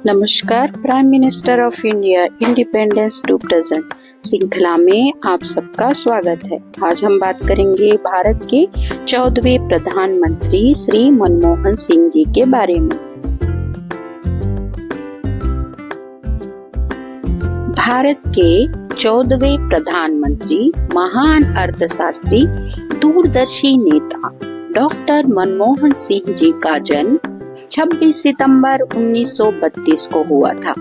नमस्कार। Prime minister of India independence to present श्रृंखला में आप सबका स्वागत है। आज हम बात करेंगे भारत के 14वें प्रधानमंत्री श्री मनमोहन सिंह जी के बारे में। भारत के 14वें प्रधानमंत्री महान अर्थशास्त्री दूरदर्शी नेता डॉक्टर मनमोहन सिंह जी का जन्म 26 सितंबर 1932 को हुआ था।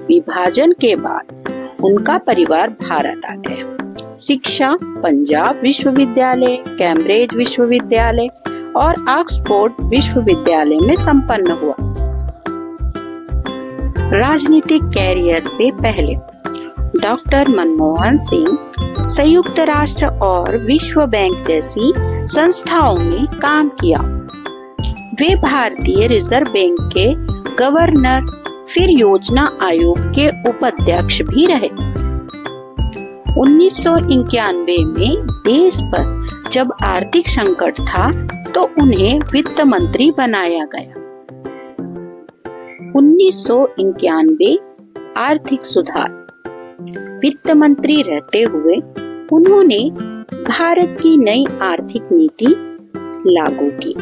विभाजन के बाद उनका परिवार भारत आ गया। शिक्षा पंजाब विश्वविद्यालय, कैम्ब्रिज विश्वविद्यालय और ऑक्सफोर्ड विश्वविद्यालय में संपन्न हुआ। राजनीतिक कैरियर से पहले डॉक्टर मनमोहन सिंह संयुक्त राष्ट्र और विश्व बैंक जैसी संस्थाओं में काम किया। वे भारतीय रिजर्व बैंक के गवर्नर, फिर योजना आयोग के उपाध्यक्ष भी रहे। 1991 में देश पर जब आर्थिक संकट था तो उन्हें वित्त मंत्री बनाया गया। 1991 आर्थिक सुधार। वित्त मंत्री रहते हुए उन्होंने भारत की नई आर्थिक नीति लागू की।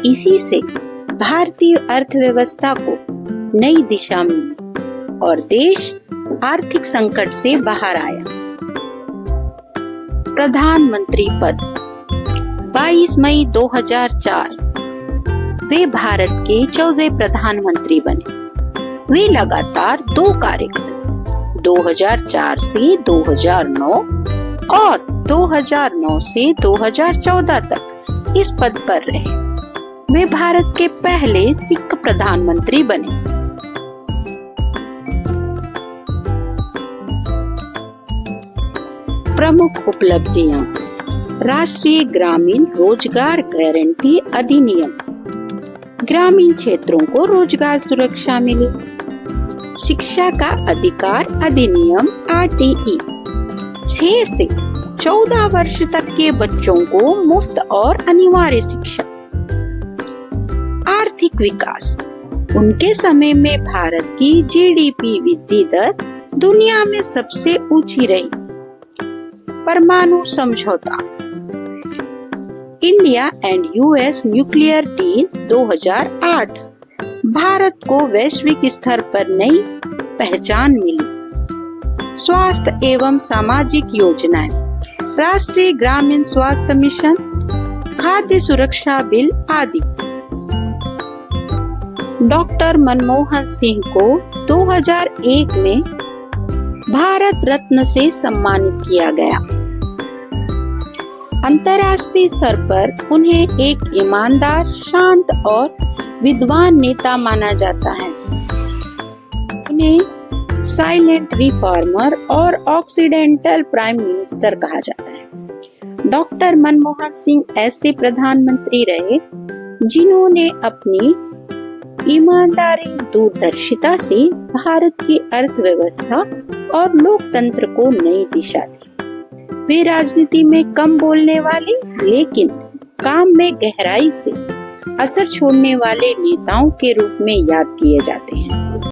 इसी से भारतीय अर्थव्यवस्था को नई दिशा मिली और देश आर्थिक संकट से बाहर आया। प्रधानमंत्री पद 22 मई 2004 वे भारत के 14वें प्रधानमंत्री बने। वे लगातार 2 कार्यकाल 2004 से 2009 और 2009 से 2014 तक इस पद पर रहे। वे भारत के पहले सिख प्रधानमंत्री बने। प्रमुख उपलब्धियां: राष्ट्रीय ग्रामीण रोजगार गारंटी अधिनियम, ग्रामीण क्षेत्रों को रोजगार सुरक्षा मिली। शिक्षा का अधिकार अधिनियम RTE, 6 से 14 वर्ष तक के बच्चों को मुफ्त और अनिवार्य शिक्षा। आर्थिक विकास, उनके समय में भारत की GDP वृद्धि दर दुनिया में सबसे ऊंची रही। परमाणु समझौता, India and US nuclear deal 2008, Bharat को वैश्विक स्तर पर नई पहचान मिली। स्वास्थ्य एवं सामाजिक योजनाएं, राष्ट्रीय ग्रामीण स्वास्थ्य मिशन, खाद्य सुरक्षा बिल आदि। डॉक्टर मनमोहन सिंह को 2001 में भारत रत्न से सम्मानित किया गया। अंतर्राष्ट्रीय स्तर पर उन्हें एक ईमानदार, शांत और विद्वान नेता माना जाता है। उन्हें साइलेंट रिफॉर्मर और ऑक्सीडेंटल प्राइम मिनिस्टर कहा जाता है। डॉक्टर मनमोहन सिंह ऐसे प्रधानमंत्री रहे जिन्होंने अपनी ईमानदारी, दूरदर्शिता से भारत की अर्थव्यवस्था और लोकतंत्र को नई दिशा दी। वे राजनीति में कम बोलने वाले लेकिन काम में गहराई से असर छोड़ने वाले नेताओं के रूप में याद किए जाते हैं।